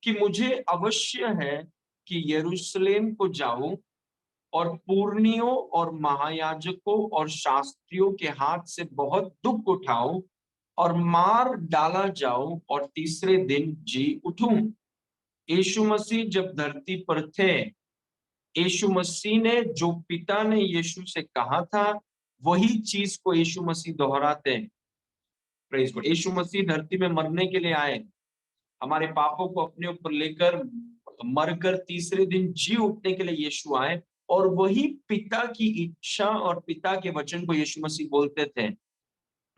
कि मुझे अवश्य है कि यरूशलेम को जाऊं और पुरनियों और महायाजकों और शास्त्रियों के हाथ से बहुत दुख उठाऊं और मार डाला जाऊं और तीसरे दिन जी उठूं। यीशु मसीह जब धरती पर थे, यीशु मसीह ने जो पिता ने यीशु से कहा था वही चीज को यीशु मसीह दोहराते हैं। Praise God. यीशु मसीह धरती में मरने के लिए आए, हमारे पापों को अपने ऊपर लेकर मरकर तीसरे दिन जी उठने के लिए यीशु आए, और वही पिता की इच्छा और पिता के वचन को यीशु मसीह बोलते थे।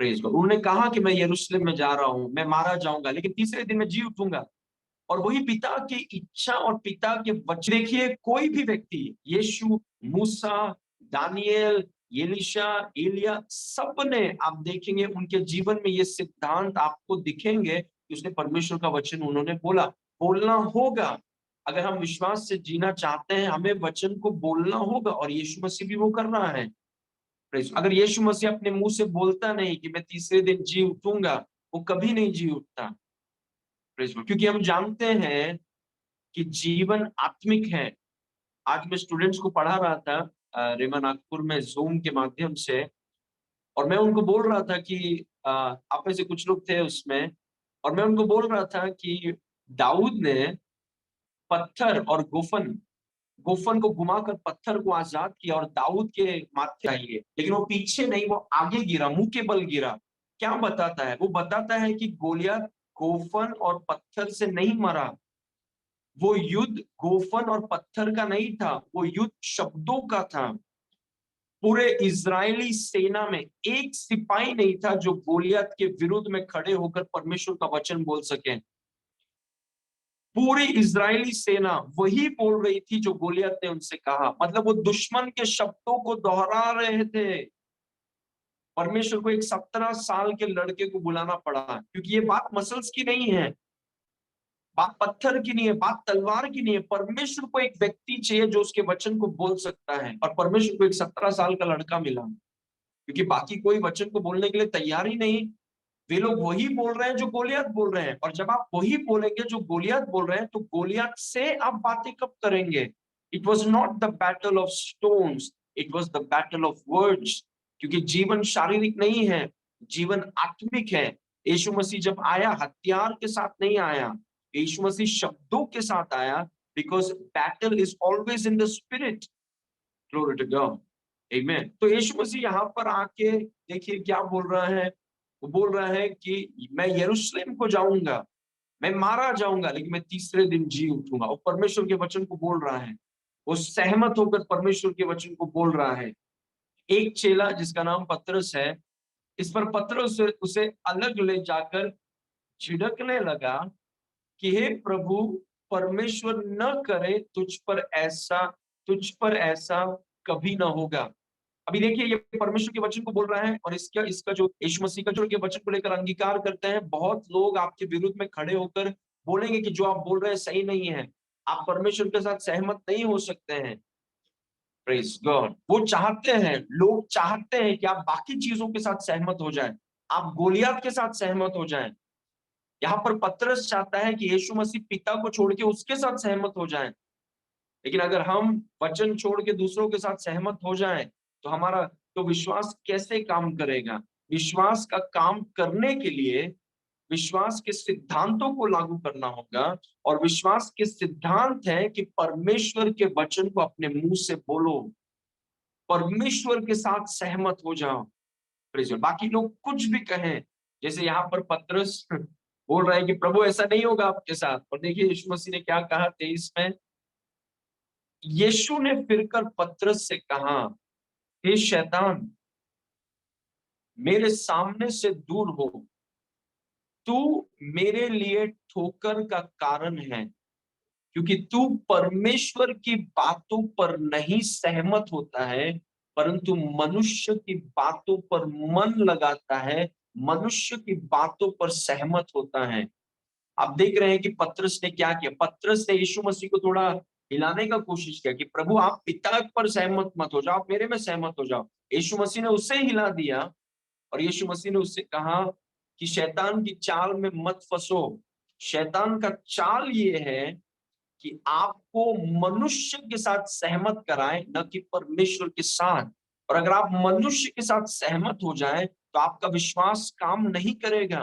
Praise God. उन्होंने कहा कि मैं यरूशलेम में जा रहा हूं, मैं मारा जाऊंगा लेकिन तीसरे दिन मैं जी उठूंगा। और वही पिता की इच्छा और पिता के वचन। देखिए कोई भी व्यक्ति, यीशु, मूसा, दानियल, एलीशा, एलिया, सबने आप देखेंगे उनके जीवन में ये सिद्धांत आपको दिखेंगे कि उसने परमेश्वर का वचन उन्होंने बोला, बोलना होगा। अगर हम विश्वास से जीना चाहते हैं हमें वचन को बोलना होगा, और यीशु मसीह भी वो कर रहा है। अगर यीशु मसीह अपने मुंह से बोलता नहीं कि मैं तीसरे दिन जी उठूंगा, वो कभी नहीं जी उठता। क्योंकि हम जानते हैं कि जीवन आत्मिक है। आज मैं स्टूडेंट्स को पढ़ा रहा था रेमा नागपुर में जूम के माध्यम से, और मैं उनको बोल रहा था कि आप में से कुछ लोग थे उसमें, और मैं उनको बोल रहा था कि दाऊद ने पत्थर और गोफन गोफन को घुमाकर पत्थर को आजाद किया और दाऊद के माथे आइए, लेकिन वो पीछे नहीं, वो आगे गिरा, मुंह के बल गिरा। क्या बताता है? वो बताता है कि गोलियत गोफन और पत्थर से नहीं मरा। वो युद्ध गोफन और पत्थर का नहीं था, वो युद्ध शब्दों का था। पूरे इजरायली सेना में एक सिपाही नहीं था जो गोलियत के विरुद्ध में खड़े होकर परमेश्वर का वचन बोल सके। पूरी इजरायली सेना वही बोल रही थी जो गोलियत ने उनसे कहा, मतलब वो दुश्मन के शब्दों को दोहरा रहे थे। परमेश्वर को एक 17 साल के लड़के को बुलाना पड़ा, क्योंकि ये बात मसल्स की नहीं है, बात पत्थर की नहीं है, बात तलवार की नहीं है। परमेश्वर को एक व्यक्ति चाहिए जो उसके वचन को बोल सकता है, और परमेश्वर को एक 17 साल का लड़का मिला, क्योंकि बाकी कोई वचन को बोलने के लिए तैयार ही नहीं। वे लोग वही बोल रहे हैं जो गोलियत बोल रहे हैं, और जब आप वही बोलेंगे जो गोलियत बोल रहे हैं तो गोलियत से आप बातें कब करेंगे? It was not the battle of stones, it was the battle of words. क्योंकि जीवन शारीरिक नहीं है, जीवन आत्मिक है। यीशु मसीह जब आया हथियार के साथ नहीं आया, यीशु मसीह शब्दों के साथ आया, because battle is always in the spirit. Glory to God, amen. तो यीशु मसीह यहाँ पर आके देखिए क्या बोल रहा है। वो बोल रहा है कि मैं यरूशलेम को जाऊंगा, मैं मारा जाऊंगा लेकिन मैं तीसरे दिन जी उठूंगा। और परमेश्वर के वचन को बोल रहा है, वो सहमत होकर परमेश्वर के वचन को बोल रहा है। एक चेला जिसका नाम पतरस है, इस पर पतरस उसे अलग ले जाकर झिड़कने लगा कि हे प्रभु, परमेश्वर न करे तुझ पर ऐसा कभी ना होगा। अभी देखिए ये परमेश्वर के वचन को बोल रहा है, और इसका इसका जो यीशु मसीह का जो के वचन को लेकर अंगीकार करते हैं, बहुत लोग आपके विरुद्ध में खड़े होकर बोलेंगे कि जो आप बोल रहे हैं सही नहीं है, आप परमेश्वर के साथ सहमत नहीं हो सकते हैं। Praise God. वो चाहते हैं, लोग चाहते हैं कि आप बाकी चीजों के साथ सहमत हो जाएं, आप गोलियत के साथ सहमत हो जाएं। यहाँ पर पतरस चाहता है कि यीशु मसीह पिता को छोड़ के उसके साथ सहमत हो जाएं। लेकिन अगर हम वचन छोड़ के दूसरों के साथ सहमत हो जाएं तो हमारा तो विश्वास कैसे काम करेगा? विश्वास का काम करने के लिए विश्वास के सिद्धांतों को लागू करना होगा, और विश्वास के सिद्धांत है कि परमेश्वर के वचन को अपने मुंह से बोलो, परमेश्वर के साथ सहमत हो जाओ। प्रेज़। बाकी लोग कुछ भी कहें, जैसे यहाँ पर पतरस बोल रहा है कि प्रभु ऐसा नहीं होगा आपके साथ। और देखिए यीशु मसीह ने क्या कहा 23 में, यीशु ने फिरकर पतरस से कहा, हे शैतान, मेरे सामने से दूर हो, तू मेरे लिए ठोकर का कारण है, क्योंकि तू परमेश्वर की बातों पर नहीं सहमत होता है, परंतु मनुष्य की बातों पर मन लगाता है, मनुष्य की बातों पर सहमत होता है। आप देख रहे हैं कि पतरस ने क्या किया। पतरस ने यीशु मसीह को थोड़ा हिलाने का कोशिश किया कि प्रभु आप पिता पर सहमत मत हो जाओ, आप मेरे में सहमत हो जाओ। यीशु मसीह ने उसे हिला दिया और यीशु मसीह ने उससे कहा कि शैतान की चाल में मत फंसो। शैतान का चाल ये है कि आपको मनुष्य के साथ सहमत कराए, न कि परमेश्वर के साथ। और अगर आप मनुष्य के साथ सहमत हो जाए तो आपका विश्वास काम नहीं करेगा।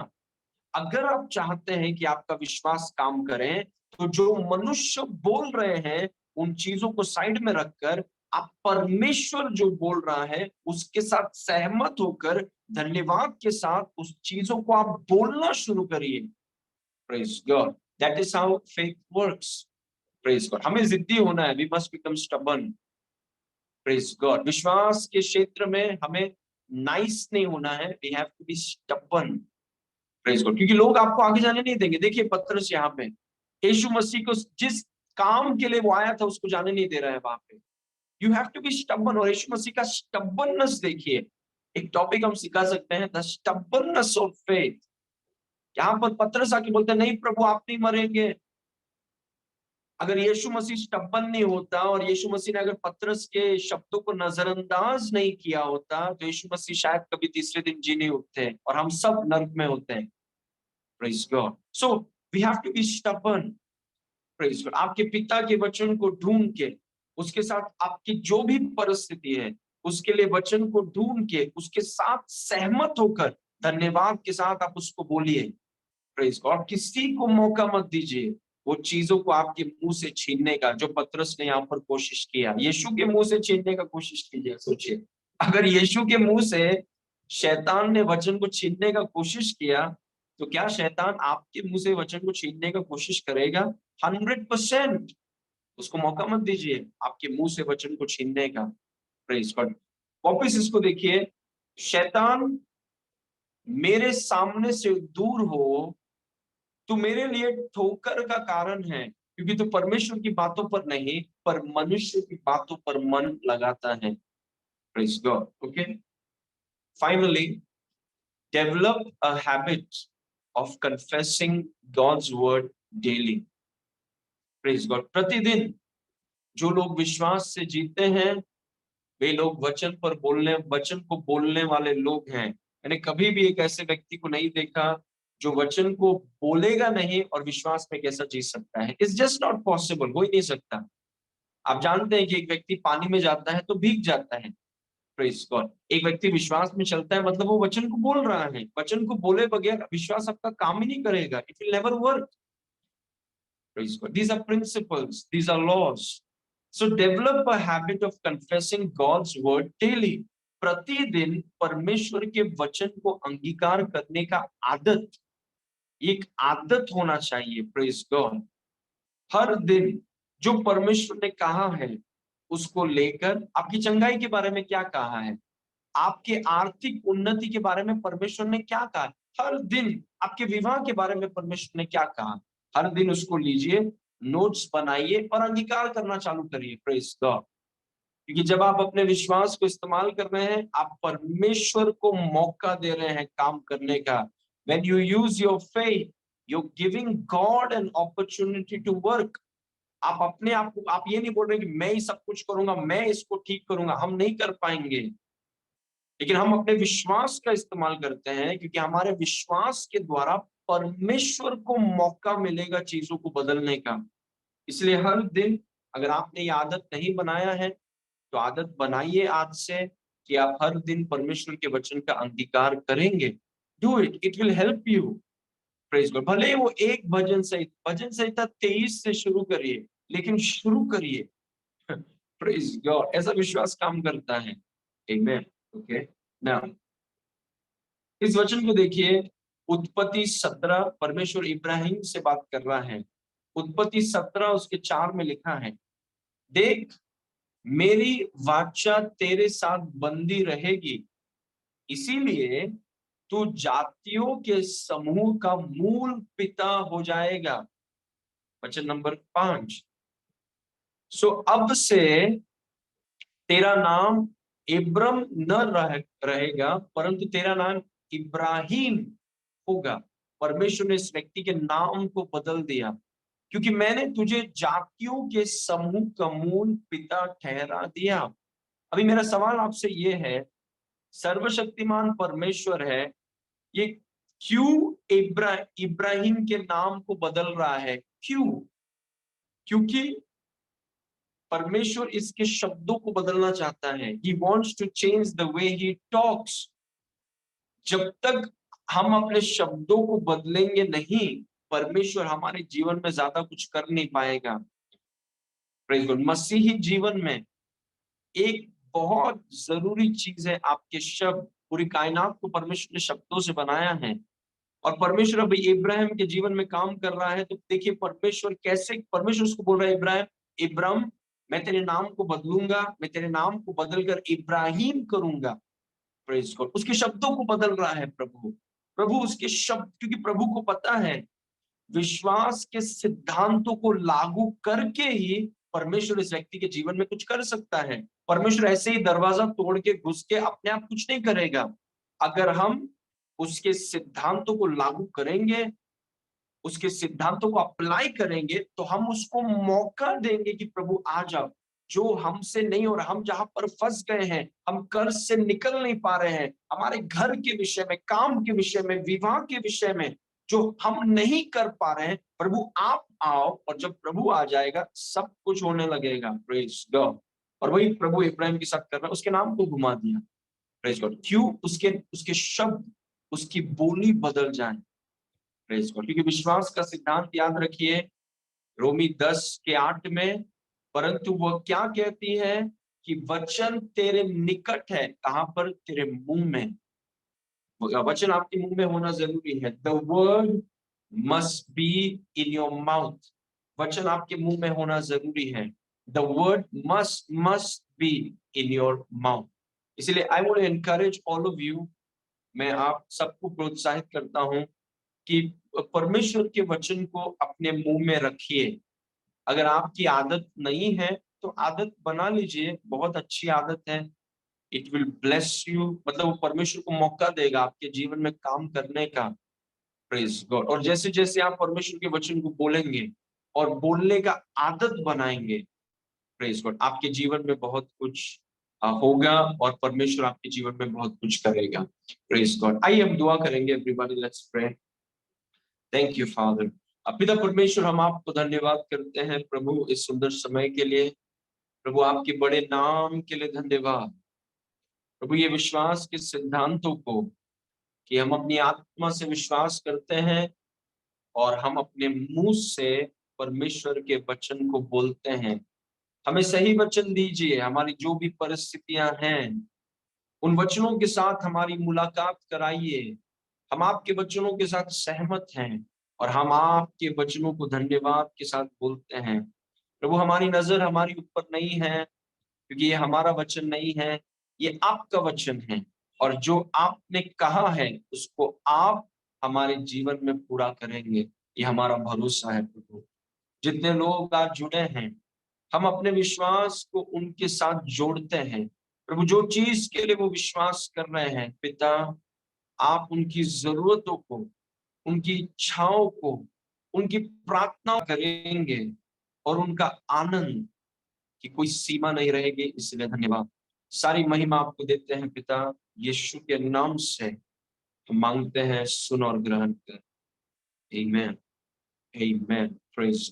अगर आप चाहते हैं कि आपका विश्वास काम करे, तो जो मनुष्य बोल रहे हैं उन चीजों को साइड में रखकर आप परमेश्वर जो बोल रहा है उसके साथ सहमत होकर धन्यवाद के साथ उस चीजों को आप बोलना शुरू करिए। Praise God, that is how faith works. Praise God, हमें जिद्दी होना है, we must become stubborn. Praise God, विश्वास के क्षेत्र में हमें नाइस नहीं होना है, we have to be stubborn. Praise God, क्योंकि लोग आपको आगे जाने नहीं देंगे। देखिए पतरस यहाँ पे यीशु मसीह को जिस काम के लिए वो आया था उसको जाने नहीं दे रहा है वहां पे। You have to be stubborn. और यीशु मसीह का स्टबर्ननेस देखिए, एक टॉपिक हम सिखा सकते हैं, द स्टबर्ननेस ऑफ फेथ। यहाँ पर पतरस आके बोलते हैं, नहीं प्रभु आप नहीं मरेंगे। अगर यीशु मसीह स्टबर्न नहीं होता और यीशु मसीह ने अगर पतरस के शब्दों को नजरअंदाज नहीं किया होता तो यीशु मसीह शायद कभी तीसरे दिन जी नहीं उठते और हम सब नर्क में होते हैं। Praise God. So we have to be stubborn. Praise God. आपके पिता के वचन को ढूंढ के उसके साथ आपकी जो भी परिस्थिति है उसके लिए वचन को ढूंढ के उसके साथ सहमत होकर धन्यवाद के साथ आप उसको बोलिए। प्रेज गॉड, किसी को मौका मत दीजिए वो चीजों को आपके मुंह से छीनने का, जो पतरस ने यहाँ पर कोशिश किया। यीशु के मुंह से छीनने का कोशिश कीजिए। सोचिए, अगर यीशु के मुंह से शैतान ने वचन को छीनने का कोशिश किया तो क्या शैतान आपके मुंह से वचन को छीनने का कोशिश करेगा? 100%। उसको मौका मत दीजिए आपके मुंह से वचन को छीनने का। प्रेज गॉड, वापिस इसको देखिए, शैतान मेरे सामने से दूर हो, तू मेरे लिए ठोकर का कारण है, क्योंकि तू परमेश्वर की बातों पर नहीं पर मनुष्य की बातों पर मन लगाता है। Praise God. Okay, finally develop a habit of confessing God's word daily. Praise God, प्रतिदिन जो लोग विश्वास से जीते हैं वे लोग वचन को बोलने वाले लोग हैं। मैंने कभी भी एक ऐसे व्यक्ति को नहीं देखा जो वचन को बोलेगा नहीं और विश्वास में कैसा जी सकता है। इट्स जस्ट नॉट पॉसिबल, हो ही नहीं सकता। आप जानते हैं कि एक व्यक्ति पानी में जाता है तो भीग जाता है। प्रेज गॉड, एक व्यक्ति विश्वास में चलता है मतलब वो वचन को बोल रहा है। वचन को बोले बगैर विश्वास आपका काम ही नहीं करेगा, it will never work. Praise God. These are principles, these are laws. So develop a habit of confessing God's word daily. प्रतिदिन परमेश्वर के वचन को अंगीकार करने का आदत, एक आदत होना चाहिए। प्रेज गॉड, हर दिन जो परमेश्वर ने कहा है उसको लेकर, आपकी चंगाई के बारे में क्या कहा है, आपके आर्थिक उन्नति के बारे में परमेश्वर ने क्या कहा, हर दिन आपके विवाह के बारे में परमेश्वर ने क्या कहा, हर दिन उसको लीजिए, नोट्स बनाइए और अंगीकार करना चालू करिए। प्रेज गॉड, क्योंकि जब आप अपने विश्वास को इस्तेमाल कर रहे हैं आप परमेश्वर को मौका दे रहे हैं काम करने का। When you use your faith, you're giving God an opportunity to work. आप अपने आप को, आप ये नहीं बोल रहे कि मैं ही सब कुछ करूंगा, मैं इसको ठीक करूंगा, हम नहीं कर पाएंगे। लेकिन हम अपने विश्वास का इस्तेमाल करते हैं क्योंकि हमारे विश्वास के द्वारा परमेश्वर को मौका मिलेगा चीजों को बदलने का। इसलिए हर दिन, अगर आपने ये आदत नहीं बनाया है तो आदत बनाइए आज से कि आप हर दिन परमेश्वर के वचन का अंगीकार करेंगे। Do it, it will help you. Praise God, भले वो एक भजन संहिता 23 से शुरू करिए, लेकिन शुरू करिए। प्रेज गॉड, ऐसा विश्वास काम करता है। आमेन। ओके, नाउ इस वचन को देखिए, उत्पत्ति 17 परमेश्वर इब्राहिम से बात कर रहा है। उत्पत्ति 17 उसके 4 में लिखा है, देख मेरी वाचा तेरे साथ बंधी रहेगी, इसीलिए तू जातियों के समूह का मूल पिता हो जाएगा। वचन नंबर 5, सो अब से तेरा नाम इब्रम न रहेगा, परंतु तेरा नाम इब्राहिम होगा। परमेश्वर ने इस व्यक्ति के नाम को बदल दिया, क्योंकि मैंने तुझे जातियों के समूह का मूल पिता ठहरा दिया। अभी मेरा सवाल आपसे ये है, सर्वशक्तिमान परमेश्वर है, ये क्यों इब्राहिम के नाम को बदल रहा है? क्यों? क्योंकि परमेश्वर इसके शब्दों को बदलना चाहता है। He wants to change the way he talks. जब तक हम अपने शब्दों को बदलेंगे नहीं, परमेश्वर हमारे जीवन में ज्यादा कुछ कर नहीं पाएगा। Praise God. मसीही जीवन में एक बहुत जरूरी चीज है आपके शब्द। पूरी कायनात को परमेश्वर ने शब्दों से बनाया है, और परमेश्वर अभी इब्राहिम के जीवन में काम कर रहा है। तो देखिए परमेश्वर कैसे, परमेश्वर उसको बोल रहा है, इब्राहिम मैं तेरे नाम को बदलूंगा, मैं तेरे नाम को बदलकर इब्राहिम करूंगा। Praise God. उसके शब्दों को बदल रहा है प्रभु। प्रभु उसके शब्द, क्योंकि प्रभु को पता है विश्वास के सिद्धांतों को लागू करके ही परमेश्वर इस व्यक्ति के जीवन में कुछ कर सकता है। परमेश्वर ऐसे ही दरवाजा तोड़ के घुस के अपने आप कुछ नहीं करेगा। अगर हम उसके सिद्धांतों को लागू करेंगे, उसके सिद्धांतों को अप्लाई करेंगे, तो हम उसको मौका देंगे कि प्रभु आ जाओ। जो हमसे नहीं हो रहा, हम जहां पर फंस गए हैं, हम कर्ज से निकल नहीं पा रहे हैं, हमारे घर के विषय में, काम के विषय में, विवाह के विषय में जो हम नहीं कर पा रहे हैं, प्रभु आप आओ। और जब प्रभु आ जाएगा सब कुछ होने लगेगा। Praise God. और वही प्रभु इब्राहिम के साथ कर रहा है, उसके नाम को घुमा दिया। Praise God. क्यों? उसके उसके शब्द, उसकी बोली बदल जाए। Praise God. क्योंकि विश्वास का सिद्धांत याद रखिए, रोमी 10:8 में, परंतु वह क्या कहती है कि वचन तेरे निकट है। कहां पर? तेरे मुंह में। वचन आपके मुंह में होना जरूरी है। The word must be in your mouth. वचन आपके मुंह में होना जरूरी है। The word must be in your mouth. इसलिए I would encourage all of you, मैं आप सबको प्रोत्साहित करता हूं कि परमेश्वर के वचन को अपने मुंह में रखिए। अगर आपकी आदत नहीं है तो आदत बना लीजिए, बहुत अच्छी आदत है। इट विल ब्लेस यू, मतलब वो परमेश्वर को मौका देगा आपके जीवन में काम करने का। Praise God. और जैसे जैसे आप परमेश्वर के वचन को बोलेंगे और बोलने का आदत बनाएंगे, प्रेज गॉड, आपके जीवन में बहुत कुछ होगा, और परमेश्वर आपके जीवन में बहुत कुछ करेगा। Praise God. आइए हम दुआ करेंगे। Everybody let's pray. Thank you father. पिता परमेश्वर, हम आपको धन्यवाद करते हैं प्रभु इस सुंदर समय के लिए। प्रभु आपके बड़े नाम के लिए धन्यवाद। प्रभु ये विश्वास के सिद्धांतों को, कि हम अपनी आत्मा से विश्वास करते हैं और हम अपने मुंह से परमेश्वर के वचन को बोलते हैं। हमें सही वचन दीजिए। हमारी जो भी परिस्थितियां हैं, उन वचनों के साथ हमारी मुलाकात कराइए। हम आपके वचनों के साथ सहमत हैं, और हम आपके वचनों को धन्यवाद के साथ बोलते हैं। प्रभु हमारी नजर हमारी ऊपर नहीं है, क्योंकि ये हमारा वचन नहीं है, ये आपका वचन है। और जो आपने कहा है उसको आप हमारे जीवन में पूरा करेंगे, ये हमारा भरोसा है प्रभु। जितने लोग आज जुड़े हैं, हम अपने विश्वास को उनके साथ जोड़ते हैं। प्रभु जो चीज के लिए वो विश्वास कर रहे हैं, पिता आप उनकी जरूरतों को, उनकी इच्छाओं को, उनकी प्रार्थना करेंगे, और उनका आनंद की कोई सीमा नहीं रहेगी। इसलिए धन्यवाद। सारी महिमा आपको देते हैं पिता, यीशु के नाम से हम मांगते हैं, सुन और ग्रहण कर। आमेन। आमेन। प्रेज